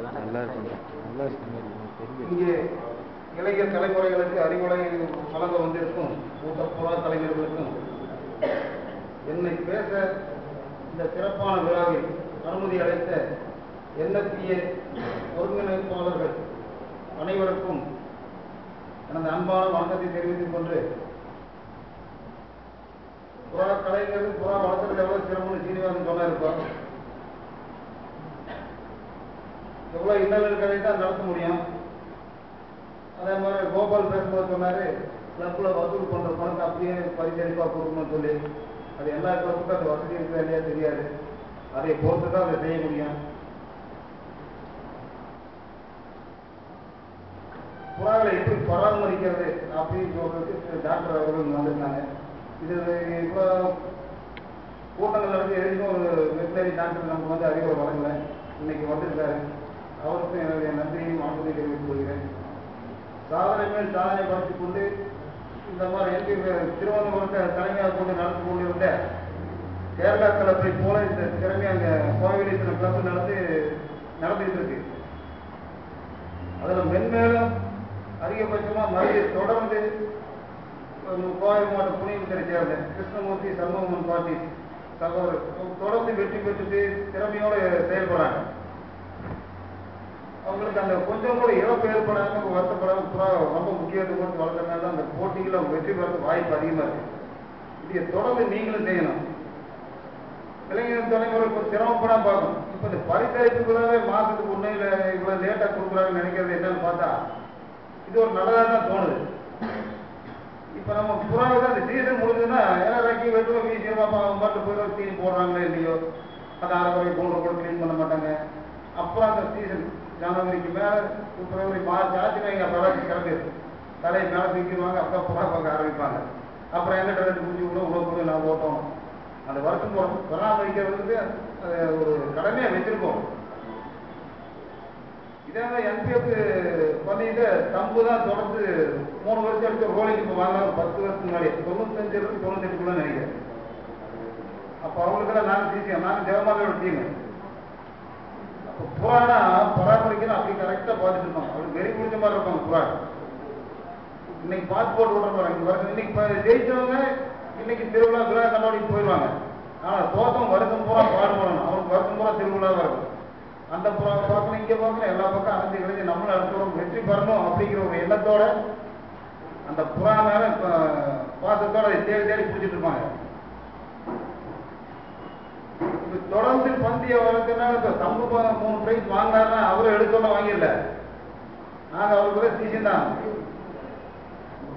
நல்லா இருக்கும். நல்லா இருக்கும். இங்கே இளைஞர் தலைமுறைகளுக்கு அறிவுரை வழங்க வந்திருக்கும் புறா கலைஞர்களுக்கும் என்னை பேச இந்த சிறப்பான விழாவில் அனுமதி அளித்த NFPA ஒருங்கிணைப்பாளர்கள் அனைவருக்கும் எனது அன்பான வணக்கத்தை தெரிவித்துக் கொண்டு, புறா கலைஞர்கள் புறா வளர்க்கறது எவ்வளவு சிரமம்னு சீனிவாசன் சொன்னாருப்போம். எவ்வளவு இன்னல் கதை தான் நடத்த முடியும். அதே மாதிரி கோபால் பேசும்போது சொன்னாரு, கிளப்ல வசூல் பண்ற பணத்தை அப்படியே பரிசளிப்பா கொடுக்கணும்னு சொல்லி. அது எல்லா கிளப்புக்கும் அந்த வசதி இருக்கிற இல்லையா தெரியாது. அதை பொறுத்து தான் அதை செய்ய முடியும். புறாவை எப்படி பராமரிக்கிறது அப்படின்னு சொல்றதுக்கு டாக்டர் அவர்கள் வந்திருந்தாங்க. இது இப்போ கூட்டங்கள் நடந்து எதுக்கும் ஒரு வெட்டினரி டாக்டர் நமக்கு வந்து அறிவுரை வழங்கல. இன்னைக்கு வந்திருக்காரு. அவருக்கும் என்னுடைய நன்றியையும் வாழ்த்துதை தெரிவித்துக் கொள்கிறேன். சாதனை மேல் சாதனை படுத்திக் கொண்டு இந்த மாதிரி எம்பி திருவனந்தபுரத்தை தலைமையாக கொண்டு நடந்து கொண்டிருந்த கேரளா கிளப்பை போல இந்த திறமை அங்கே கோவிலில் கிளப்பு நடந்துட்டு இருக்கு. அதில் மென்மேலும் அதிகபட்சமாக மறுபடிய தொடர்ந்து கோவை மாவட்ட புனிதரை சேர்ந்த கிருஷ்ணமூர்த்தி சண்முகமன் பாட்டி சகோதரர் தொடர்ந்து வெற்றி பெற்றுட்டு திறமையோடு செயல்படுறாங்க. அவங்களுக்கு அந்த கொஞ்சம் கூட இழப்பு ஏற்படாமல் வருத்தப்படாமல் புறா ரொம்ப முக்கியத்துவம் கொடுத்து வளர்க்கறதுனால அந்த போட்டிகள் அவங்க வெற்றி பெறது வாய்ப்பு அதிகமாக இருக்கு. இதை தொடர்ந்து நீங்களும் செய்யணும். இளைஞர் தலைமுறை கொஞ்சம் சிரமப்படாம பார்க்கணும். இப்போ இந்த பரிசளிப்புக்குள்ளாவே மாசத்துக்கு ஒன்று இல்லை இவ்வளவு லேட்டா கொடுக்குறாங்கன்னு நினைக்கிறது என்னன்னு பார்த்தா இது ஒரு நல்லதாக தான் தோணுது. இப்போ நம்ம புறாவை தான் இந்த சீசன் முடிஞ்சதுன்னா எல்லாரையும் வெட்டுவோம் வீசிடுவா பாட்டு போய் தீனி போடுறாங்களோ இல்லையோ, அதை அரைக்குறை போன்ற கூட கிளீன் பண்ண மாட்டாங்க. அப்புறம் அந்த சீசன் ஜனவரிக்கு மேலே பிப்ரவரி மார்ச் ஆச்சுன்னா எங்கள் பராட்சி கிளம்பிடுது. தலையை மேலே தூக்கிடுவாங்க. அப்போ புறா பார்க்க ஆரம்பிப்பாங்க. அப்புறம் எங்கிட்ட ரெண்டு குஞ்சு கூட உணவு கூட நான் ஓட்டணும். அந்த வருஷம் பராமரிக்கிறதுக்கு அது ஒரு கடமையாக வச்சிருக்கோம். இதே NPF பண்ணிட்டு தம்பு தான் தொடர்ந்து 3 வருஷம் எடுத்து ரோலிங் இப்போ வாங்கலாம். 10 வருஷத்துக்கு முன்னாடி 95 98 நினைக்கிறேன். அப்போ அவங்களுக்கெல்லாம் நாங்கள் சீசியம் நாங்கள் ஜெகமாலோட டீம். அப்போ புறானா பராமரிக்கணும் அப்படி கரெக்டாக பார்த்துட்டு இருக்கோம். அவருக்கு வெறி பிடிச்ச மாதிரி இருப்பாங்க புறா. இன்னைக்கு பார்த்து போட்டு விட போறாங்க. இன்னைக்கு ஜெயிச்சவங்க இன்னைக்கு திருவிழா விழா கண்ணாடிக்கு போயிடுவாங்க. ஆனால் தோட்டம் வருஷம் பூரா பாடுபடணும். அவனுக்கு வருஷம் பூரா திருவிழாவாக இருக்கும். அந்த புறா பார்க்கணும் இங்கே பார்க்கணும் எல்லா பக்கம் அரைஞ்சு கிழஞ்சி நம்மளும் அடுத்தவங்க வெற்றி பெறணும் அப்படிங்கிற ஒரு எண்ணத்தோட அந்த புறா மேல பாசத்தோட அதை தேடி தேடி பிடிச்சிட்டு இருப்பாங்க. தொடர்ந்து பந்திய வளர்க்கறதுனால இப்போ தம்பு 3 பிரைஸ் வாங்கினாருன்னா அவரும் எடுத்தோட வாங்கிடல. நாங்கள் அவருக்கு சீசன் தான்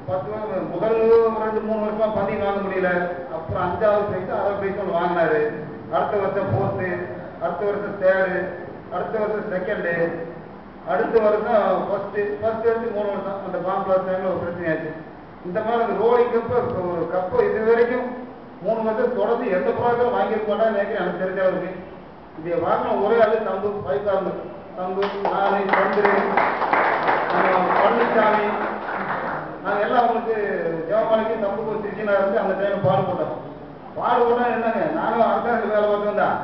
10 முதல் 2-3 வருஷமா பந்தி வாங்க முடியல. அப்புறம் 5வது பிரைஸ் 6வது பிரைஸ் வாங்கினாரு. அடுத்த வருஷம் 4th, அடுத்த வருஷம் 3rd, அடுத்த வருஷம் 2nd, அடுத்த வருஷம் ஃபர்ஸ்ட் எடுத்து 3 வருஷம் அந்த பாம்பு டைம்ல ஒரு பிரச்சனையாச்சு. இந்த மாதிரி அந்த ரோலிங் கப்பு ஒரு கப்பு இது வரைக்கும் 3 வருஷம் தொடர்ந்து எந்த ப்ராடக்டும் வாங்கியிருக்க மாட்டான்னு நினைக்கிறேன். எனக்கு தெரிஞ்ச அளவுக்கு இதை வாங்கின ஒரே ஆளு தம்பு பைக்காரங்க தம்பு நானே சந்திரு பழனிசாமி நாங்கள் எல்லாம் அவங்களுக்கு ஜெவமாலைக்கு தம்புக்கு சிசினா இருந்து அந்த டைம் பாடுபட்டோம். பாடுபட்டா என்னங்க நானும் அரசாங்க வேலை பார்த்தோம் தான்.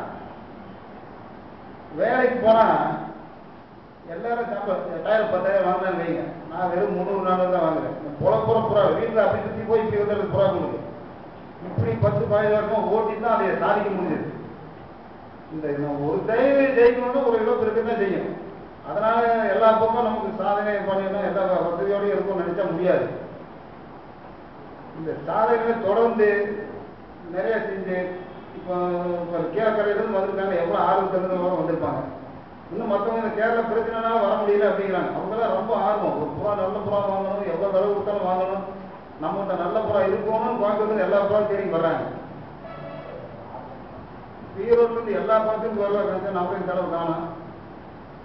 வேலைக்கு போனா எல்லாரும் டயர் 10,000 வாங்கினான்னு வைங்க. நான் வெறும் 300-400 தான் வாங்குறேன். புறா வீட்டில் அப்படி சுற்றி போய் இப்படி வந்து புறா கொடுக்கு இப்படி 10-15 வருஷம் ஓட்டி தான் அதை சாதிக்க முடியுது. இந்த ஒரு தயவு ஜெயிக்கணும்னு ஒரு இழப்பு இருக்குன்னு செய்யும். அதனால எல்லா பக்கமும் நமக்கு சாதனை பண்ணணும் எல்லா வசதியோடய இருக்கும்னு நினைச்சா முடியாது. இந்த சாதனைகளை தொடர்ந்து நிறைய செஞ்சு இப்போ கீழக்கரையிலிருந்து வந்திருக்காங்க. எவ்வளோ ஆர்வத்திலிருந்து வந்திருப்பாங்க. இன்னும் மற்றவங்க இந்த கேரளா பிரச்சனைனால வர முடியல அப்படிங்கிறாங்க. அவங்களாம் ரொம்ப ஆர்வம். ஒரு புறா நல்ல புறா வாங்கணும், எவ்வளோ தடவை கொடுத்தாலும் வாங்கணும், நம்மகிட்ட நல்ல புறா இருக்கணும்னு பார்க்கறது எல்லா புறா தேடி வர்றாங்க. ஈரோட்லேருந்து எல்லா பக்கத்துக்கும் வருவாங்க. நம்ம இந்த தடவை காணும்.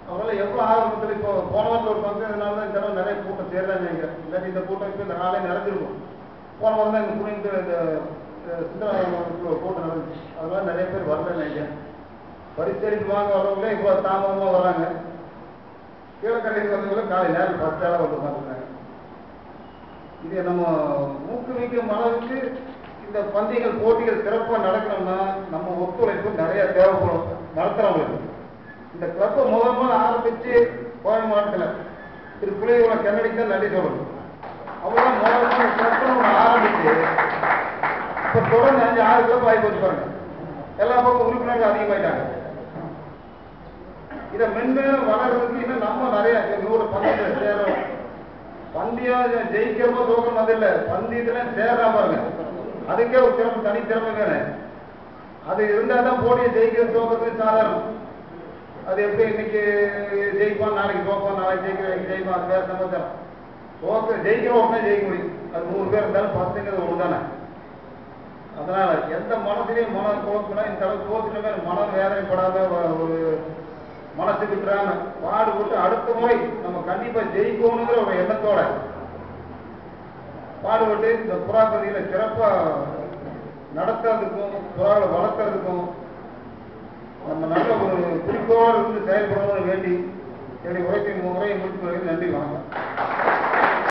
அவங்களாம் எவ்வளோ ஆர்வத்தில் இப்போ போன வாரத்தில் ஒரு ஃபங்க்ஷன்னால தான் இந்த தடவை நிறைய கூட்டம் சேர்றாங்க. இல்லாட்டி இந்த கூட்டம் இப்போ இந்த நாளே நிறைஞ்சிருக்கும். போன வாரம் தான் எங்கள் புனித இந்த சித்தராமத்தில் ஒரு கூட்டம் நடந்துச்சு. அதெல்லாம் நிறைய பேர் வரலன்னு நினைக்கிறேன். பரிசளிப்பு வாங்க வரவங்களே இப்போ தாமதமாக வர்றாங்க. கீழக்கரைக்கு வந்தவங்களும் காலை நேரம் 10 வந்து பார்த்துருக்காங்க. இதை நம்ம ஊக்குவிக்கும் அளவுக்கு இந்த பந்தயங்கள் போட்டிகள் சிறப்பாக நடக்கணும்னா நம்ம ஒத்துழைப்பு நிறைய தேவைப்படும் நடத்துறவங்களுக்கு. இந்த கிளப்பை முதல் ஆரம்பிச்சு கோவை மாவட்டத்தில் திரு புலியூர கன்னடிக்கு தான் நன்றி சொல்லணும். அவங்கதான் முதல் கிளப்னு ஒன்று ஆரம்பிச்சு இப்போ தொடர்ந்து 5-6 கிளப் ஆகி போச்சு பாருங்க. எல்லா பக்கம் உறுப்பினர்கள் அதிகமாயிட்டாங்க. இதை மென்மேலும் வளர்றதுக்கு இன்னும் நம்ம நிறைய 100 பந்தயத்தில் சேரும். பந்தயம் ஜெயிக்கிறமோ தோக்கணும் அது இல்லை, பந்தயத்துல சேரா பாருங்க, அதுக்கே ஒரு திறமை, தனித்திறமை வேணும். அது இருந்தால் தான் போட்டியை ஜெயிக்கிறது தோக்கிறது சாதாரணம். அது எப்படி இன்னைக்கு ஜெயிப்பான், நாளைக்கு தோப்பான், நாளைக்கு ஜெயிப்பான், அது வேற சமாச்சாரம். ஜெயிக்கிற உடனே ஜெயிக்க முடியும். அது 100 பேர் இருந்தாலும் 10ங்கிறது ஒன்று தானே. அதனால எந்த மனசுலையும் மனம் தோக்குனா இந்த அளவுக்கு தோற்றுமே மனம் வேதனைப்படாத ஒரு மனசு விட்டுறாம பாடுபட்டு அடுத்த முறை நம்ம கண்டிப்பா ஜெயிக்கணுங்கிற ஒரு எண்ணத்தோட பாடுபட்டு இந்த புறாக்கதியில சிறப்பா நடத்துறதுக்கும் புறாவை வளர்க்கறதுக்கும் நம்ம நல்ல ஒரு குறிக்கோடு இருந்து செயல்படணும்னு வேண்டி என்னுடைய உரையை முடித்து நன்றி வணக்கம்.